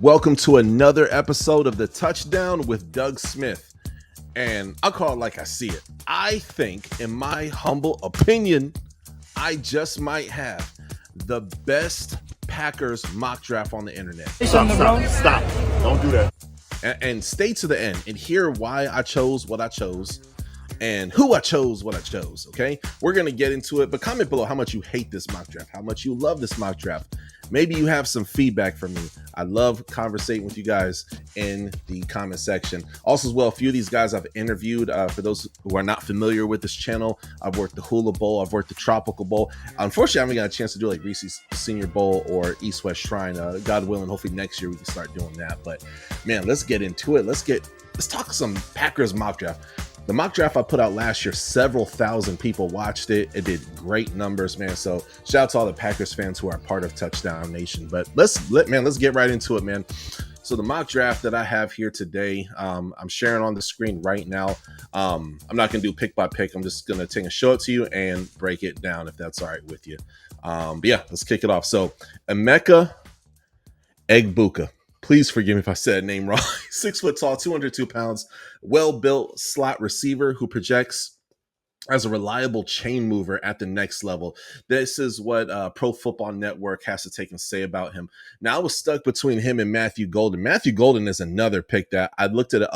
Welcome to another episode of the Touchdown with Doug Smith. And I'll call it like I see it. I think, in my humble opinion, I just might have the best Packers mock draft on the internet. Stop. Don't do that. And stay to the end and hear why I chose what I chose and who I chose what I chose. Okay, we're gonna get into it, but comment below how much you hate this mock draft, how much you love this mock draft. Maybe you have some feedback from me. I love conversating with you guys in the comment section. Also, as well, a few of these guys I've interviewed. For those who are not familiar with this channel, I've worked the Hula Bowl, I've worked the Tropical Bowl. Unfortunately, I haven't got a chance to do like Reese's Senior Bowl or East West Shrine. God willing, hopefully next year we can start doing that. But man, let's get into it. Let's talk some Packers mock draft. The mock draft I put out last year, several thousand people watched it. It did great numbers, man. So shout out to all the Packers fans who are part of Touchdown Nation. But let's get right into it, man. So the mock draft that I have here today, I'm sharing on the screen right now. I'm not going to do pick by pick. I'm just going to show it to you and break it down if that's all right with you. But yeah, let's kick it off. So Emeka Egbuka. Please forgive me if I said name wrong. 6 foot tall, 202 pounds, well-built slot receiver who projects as a reliable chain mover at the next level. This is what Pro Football Network has to take and say about him. Now, I was stuck between him and Matthew Golden. Matthew Golden is another pick that I looked at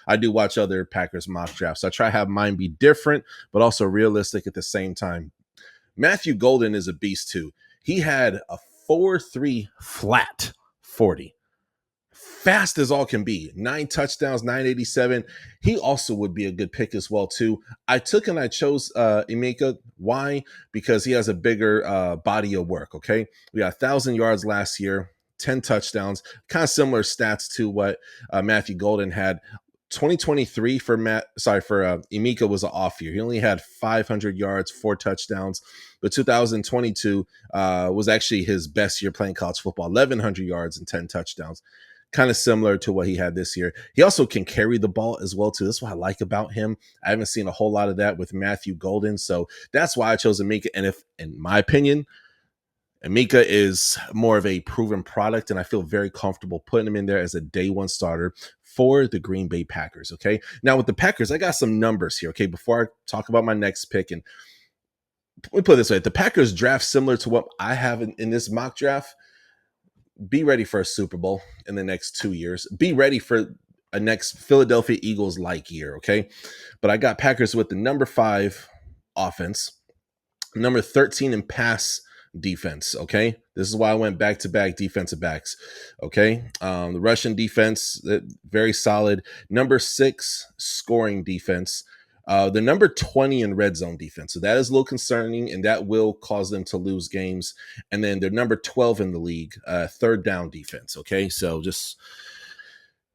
I do watch other Packers mock drafts. So I try to have mine be different, but also realistic at the same time. Matthew Golden is a beast too. He had a 4.3 flat 40. Fast as all can be. 9 touchdowns, 987. He also would be a good pick as well too. I chose Emeka. Why? Because he has a bigger body of work. Okay, we got 1,000 yards last year, 10 touchdowns, kind of similar stats to what Matthew Golden had. 2023 for Emeka was an off year. He only had 500 yards, 4 touchdowns, but 2022 was actually his best year playing college football. 1,100 yards and 10 touchdowns. Kind of similar to what he had this year. He also can carry the ball as well too. That's what I like about him. I haven't seen a whole lot of that with Matthew Golden, so that's why I chose Emeka. And if, in my opinion, Emeka is more of a proven product, and I feel very comfortable putting him in there as a day one starter for the Green Bay Packers. Okay, now with the Packers, I got some numbers here. Okay, before I talk about my next pick, and let me put it this way: the Packers draft similar to what I have in this mock draft. Be ready for a Super Bowl in the next 2 years. Be ready for a next Philadelphia Eagles like year. Okay, but I got Packers with the number 5 offense, number 13 in pass defense. Okay, this is why I went back-to-back defensive backs. Okay, the Russian defense, very solid. Number 6 scoring defense. The number 20 in red zone defense. So that is a little concerning, and that will cause them to lose games. And then they're number 12 in the league, third down defense. Okay, so just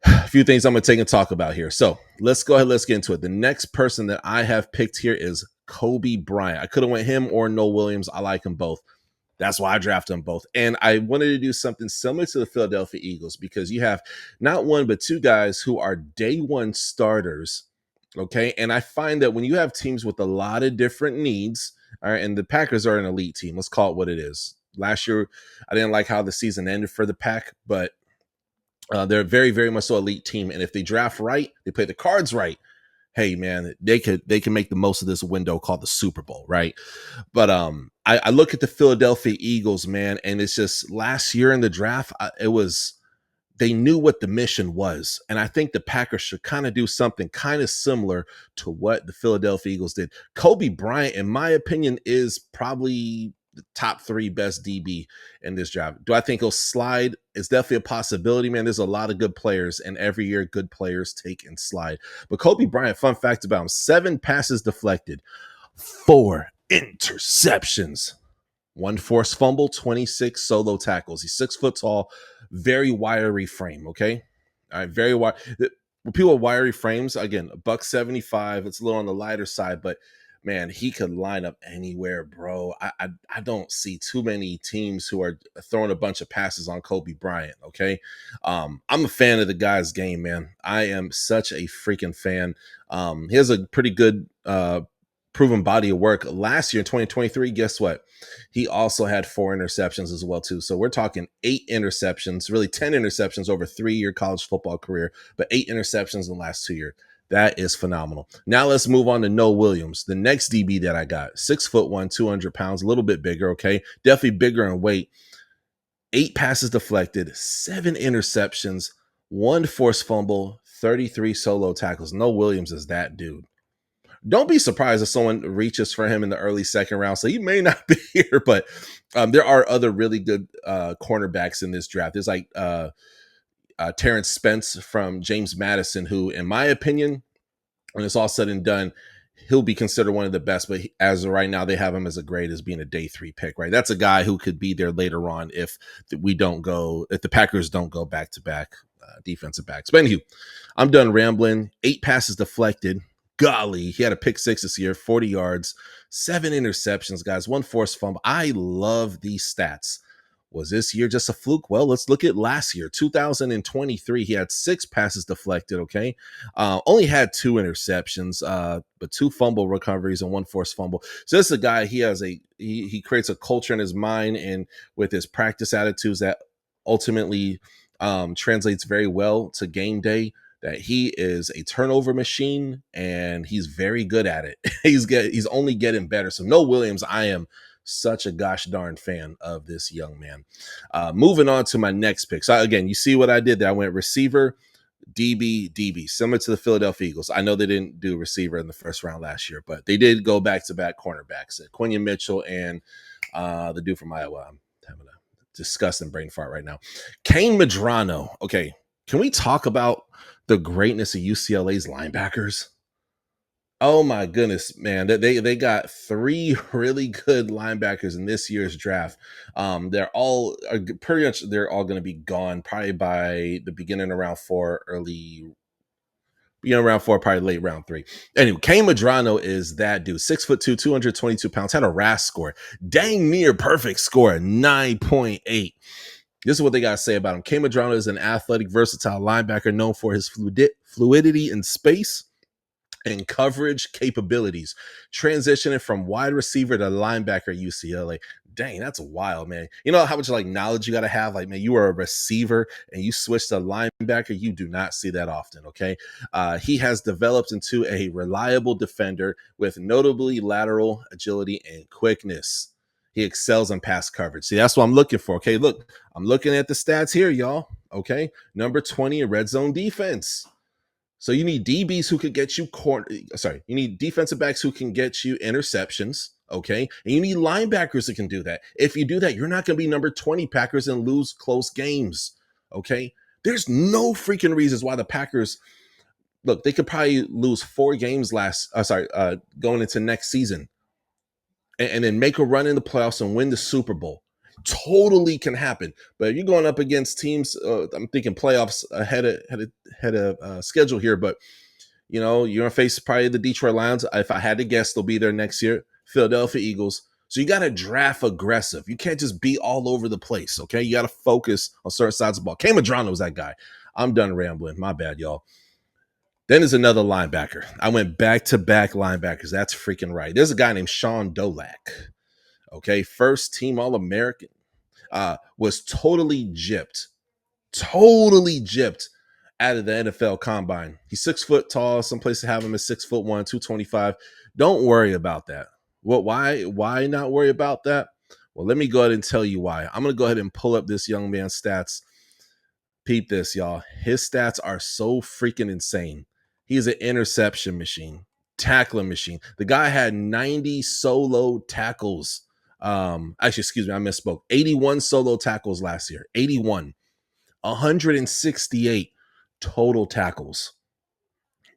a few things I'm going to take and talk about here. So let's go ahead. Let's get into it. The next person that I have picked here is Kobe Bryant. I could have went him or Noel Williams. I like them both. That's why I drafted them both. And I wanted to do something similar to the Philadelphia Eagles because you have not one, but 2 guys who are day one starters. Okay. And I find that when you have teams with a lot of different needs, all right, and the Packers are an elite team, let's call it what it is. Last year, I didn't like how the season ended for the Pack, but they're a very, very much so elite team. And if they draft right, they play the cards right. Hey man, they can make the most of this window called the Super Bowl, right? But I look at the Philadelphia Eagles, man, and it's just last year in the draft, they knew what the mission was. And I think the Packers should kind of do something kind of similar to what the Philadelphia Eagles did. Kobe Bryant, in my opinion, is probably the top 3 best DB in this draft. Do I think he'll slide? It's definitely a possibility, man. There's a lot of good players, and every year good players take and slide. But Kobe Bryant, fun fact about him, 7 passes deflected, 4 interceptions, 1 forced fumble, 26 solo tackles. He's 6 foot tall, very wiry frame. Okay. All right. Very wide. People with wiry frames, again, $175. It's a little on the lighter side, but man, he could line up anywhere, bro. I don't see too many teams who are throwing a bunch of passes on Kobe Bryant. Okay. I'm a fan of the guy's game, man. I am such a freaking fan. He has a pretty good proven body of work. Last year in 2023, guess what? He also had 4 interceptions as well too. So we're talking 8 interceptions, really 10 interceptions over a 3-year college football career, but 8 interceptions in the last 2 years. That is phenomenal. Now let's move on to Noah Williams, the next DB that I got. 6'1", 200 pounds, a little bit bigger. Okay, definitely bigger in weight. 8 passes deflected, 7 interceptions, 1 forced fumble, 33 solo tackles. Noah Williams is that dude. Don't be surprised if someone reaches for him in the early second round. So he may not be here, but there are other really good cornerbacks in this draft. There's like Terrence Spence from James Madison, who, in my opinion, when it's all said and done, he'll be considered one of the best. But as of right now, they have him as a grade as being a day 3 pick, right? That's a guy who could be there later on if the Packers don't go back to back defensive backs. But anywho, I'm done rambling. 8 passes deflected. Golly, he had a pick 6 this year, 40 yards, 7 interceptions, guys, 1 forced fumble. I love these stats. Was this year just a fluke? Well, let's look at last year, 2023. He had 6 passes deflected, okay? Only had 2 interceptions, but 2 fumble recoveries and 1 forced fumble. So this is a guy, he creates a culture in his mind and with his practice attitudes that ultimately translates very well to game day, that he is a turnover machine and he's very good at it. He's only getting better. So Noah Williams, I am such a gosh darn fan of this young man. Moving on to my next pick. So again, you see what I did there. I went receiver, DB, similar to the Philadelphia Eagles. I know they didn't do receiver in the first round last year, but they did go back-to-back cornerbacks, Quinion Mitchell and the dude from Iowa. I'm having a disgusting brain fart right now. Kane Medrano. Okay, can we talk about the greatness of UCLA's linebackers? Oh my goodness, man. They got 3 really good linebackers in this year's draft. They're all pretty much they're all going to be gone probably by the beginning of round 4, probably late round 3. Anyway, Kane Medrano is that dude. 6'2", 222 pounds, had a RAS score. Dang near perfect score, 9.8. This is what they got to say about him. Kane Medrano is an athletic, versatile linebacker known for his fluidity in space and coverage capabilities, transitioning from wide receiver to linebacker at UCLA. Dang, that's wild, man. You know how much like knowledge you got to have? Like, man, you are a receiver and you switch to linebacker. You do not see that often, okay? He has developed into a reliable defender with notably lateral agility and quickness. He excels in pass coverage. See, that's what I'm looking for, okay? Look, I'm looking at the stats here, y'all, okay? Number 20 in red zone defense. So you need DBs who could get you you need defensive backs who can get you interceptions, okay? And you need linebackers that can do that. If you do that, you're not going to be number 20 Packers and lose close games, okay? There's no freaking reasons why the Packers, look, they could probably lose 4 games going into next season and then make a run in the playoffs and win the Super Bowl. Totally can happen, but you're going up against teams. I'm thinking playoffs ahead of schedule here, but you know you're gonna face probably the Detroit Lions. If I had to guess, they'll be there next year. Philadelphia Eagles. So you got to draft aggressive. You can't just be all over the place. Okay, you got to focus on certain sides of the ball. Kane Medrano was that guy. I'm done rambling. My bad, y'all. Then there's another linebacker. I went back-to-back linebackers. That's freaking right. There's a guy named Sean Dolac. Okay, first team All-American, was totally gypped out of the NFL Combine. He's 6 foot tall. Some places have him at 6'1", 225. Don't worry about that. What? Why not worry about that? Well, let me go ahead and tell you why. I'm going to go ahead and pull up this young man's stats. Peep this, y'all. His stats are so freaking insane. He's an interception machine, tackling machine. The guy had 90 solo tackles. Excuse me, I misspoke. 81 solo tackles last year. 81. 168 total tackles.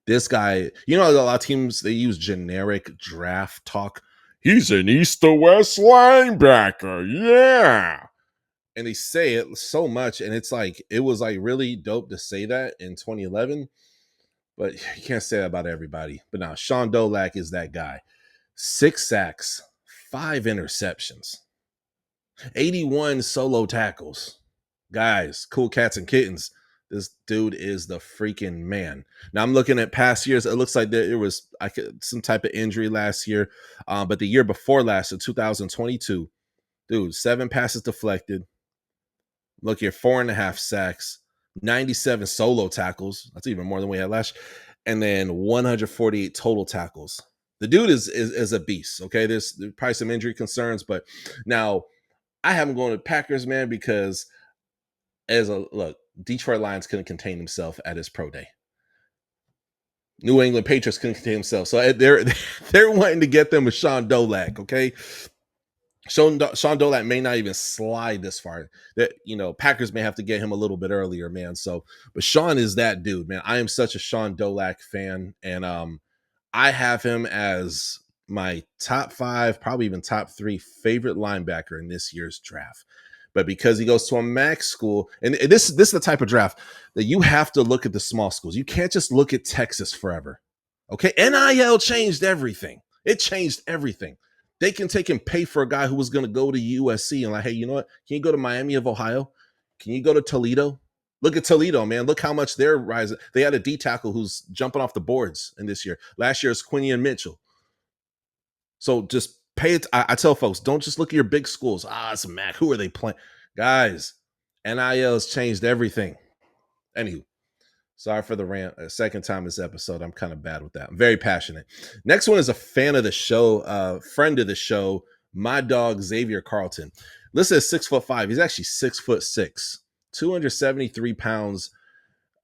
This guy, you know, a lot of teams, they use generic draft talk. He's an east to west linebacker. Yeah. And they say it so much. And it's like, it was like really dope to say that in 2011. But you can't say that about everybody. But now Sean Dolac is that guy. 6 sacks, 5 interceptions, 81 solo tackles. Guys, cool cats and kittens. This dude is the freaking man. Now I'm looking at past years. It looks like there was some type of injury last year, but the year before last, in 2022, dude, 7 passes deflected. Look here, 4.5 sacks, 97 solo tackles. That's even more than we had last year. And then 148 total tackles. The dude is a beast. Okay, there's probably some injury concerns, but now I have him going to Packers, man, because Detroit Lions couldn't contain himself at his pro day. New England Patriots couldn't contain themselves, so they're wanting to get them with Sean Dolak. Okay, Sean Dolak may not even slide this far. That Packers may have to get him a little bit earlier, man. So, but Sean is that dude, man. I am such a Sean Dolak fan, and I have him as my top 5, probably even top 3 favorite linebacker in this year's draft. But because he goes to a MAC school, and this is the type of draft that you have to look at the small schools. You can't just look at Texas forever. Okay, NIL changed everything. It changed everything. They can take and pay for a guy who was going to go to USC and like, hey, you know what? Can you go to Miami of Ohio? Can you go to Toledo? Look at Toledo, man. Look how much they're rising. They had a D tackle who's jumping off the boards in this year. Last year is Quinion Mitchell. So just pay it. I tell folks, don't just look at your big schools. It's a MAC. Who are they playing? Guys, NIL has changed everything. Anywho, sorry for the rant. Second time this episode. I'm kind of bad with that. I'm very passionate. Next one is a fan of the show, friend of the show, my dog Xavier Carlton. Listed as 6'5". He's actually 6'6", 273 pounds.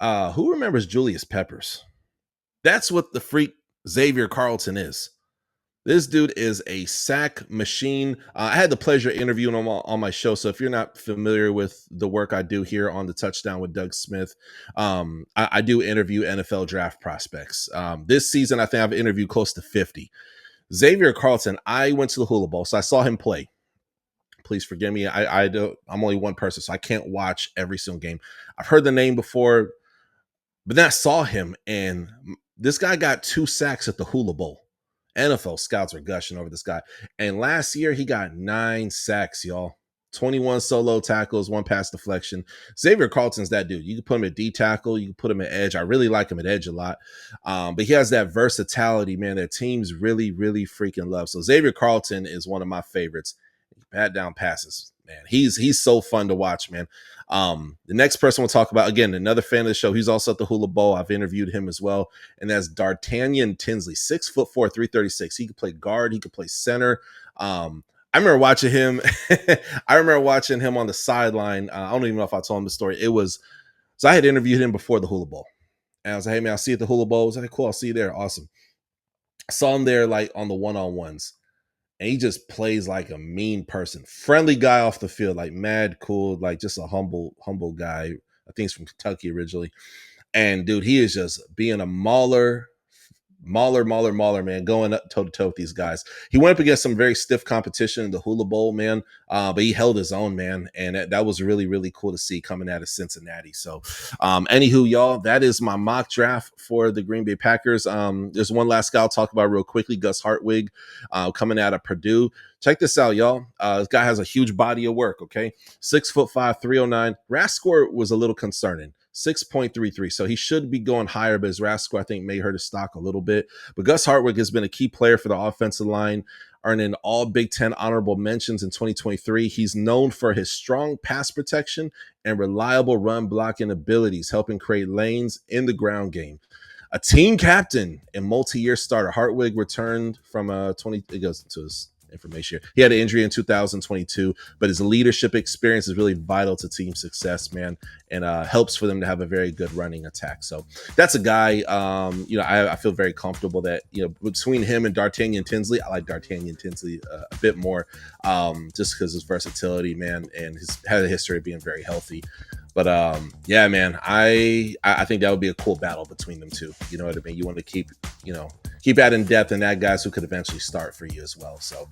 Who remembers Julius Peppers? That's what the freak Xavier Carlton is. This dude is a sack machine. I had the pleasure of interviewing him on my show. So if you're not familiar with the work I do here on the Touchdown with Doug Smith, I do interview NFL draft prospects. This season, I think I've interviewed close to 50. Xavier Carlton, I went to the Hula Bowl, so I saw him play. Please forgive me. I'm only one person, so I can't watch every single game. I've heard the name before, but then I saw him, and this guy got 2 sacks at the Hula Bowl. NFL scouts are gushing over this guy. And last year, he got 9 sacks, y'all. 21 solo tackles, 1 pass deflection. Xavier Carlton's that dude. You can put him at D tackle. You can put him at edge. I really like him at edge a lot. But he has that versatility, man, that teams really, really freaking love. So Xavier Carlton is one of my favorites. Bat down passes, man. He's so fun to watch, man. The next person we'll talk about, again, another fan of the show. He's also at the Hula Bowl. I've interviewed him as well. And that's D'Artagnan Tinsley, 6'4", 336. He could play guard. He could play center. I remember watching him. I remember watching him on the sideline. I don't even know if I told him the story. So I had interviewed him before the Hula Bowl. And I was like, hey, man, I'll see you at the Hula Bowl. I was like, cool, I'll see you there. Awesome. I saw him there like on the one-on-ones. And he just plays like a mean person. Friendly guy off the field, like mad cool, like just a humble guy. I think he's from Kentucky originally. And dude, he is just being a mauler, man, going up toe-to-toe with these guys. He went up against some very stiff competition in the Hula Bowl, man, but he held his own, man, and that was really, really cool to see coming out of Cincinnati. So, anywho, y'all, that is my mock draft for the Green Bay Packers. There's one last guy I'll talk about real quickly, Gus Hartwig, coming out of Purdue. Check this out, y'all. This guy has a huge body of work, okay? 6'5", 309. RAS score was a little concerning. 6.33. So he should be going higher, but his RAS score, I think, may hurt his stock a little bit. But Gus Hartwig has been a key player for the offensive line, earning all Big Ten honorable mentions in 2023. He's known for his strong pass protection and reliable run blocking abilities, helping create lanes in the ground game. A team captain and multi-year starter, Hartwig returned from it goes into his information here. He had an injury in 2022, but his leadership experience is really vital to team success, man, and helps for them to have a very good running attack. So that's a guy, I feel very comfortable that, between him and D'Artagnan Tinsley, I like D'Artagnan Tinsley a bit more, just because his versatility, man, and he's had a history of being very healthy. But yeah, man, I think that would be a cool battle between them two. You know what I mean? You want to keep, keep adding depth and add guys who could eventually start for you as well. So,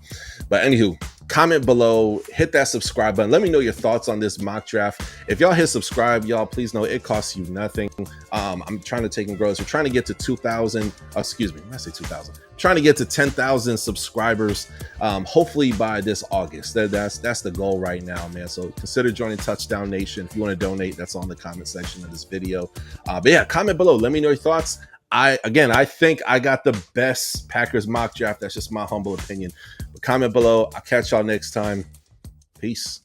but anywho, comment below, hit that subscribe button. Let me know your thoughts on this mock draft. If y'all hit subscribe, y'all, please know it costs you nothing. I'm trying to take and grow. So we're trying to get to 2,000. Excuse me, when I say 2,000, trying to get to 10,000 subscribers. Hopefully by this August. That's the goal right now, man. So consider joining Touchdown Nation. If you want to donate, that's on the comment section of this video. But yeah, comment below. Let me know your thoughts. I think I got the best Packers mock draft. That's just my humble opinion. But comment below. I'll catch y'all next time. Peace.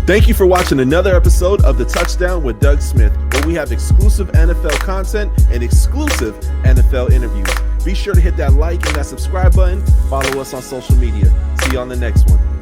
Thank you for watching another episode of The Touchdown with Doug Smith, where we have exclusive NFL content and exclusive NFL interviews. Be sure to hit that like and that subscribe button. Follow us on social media. See you on the next one.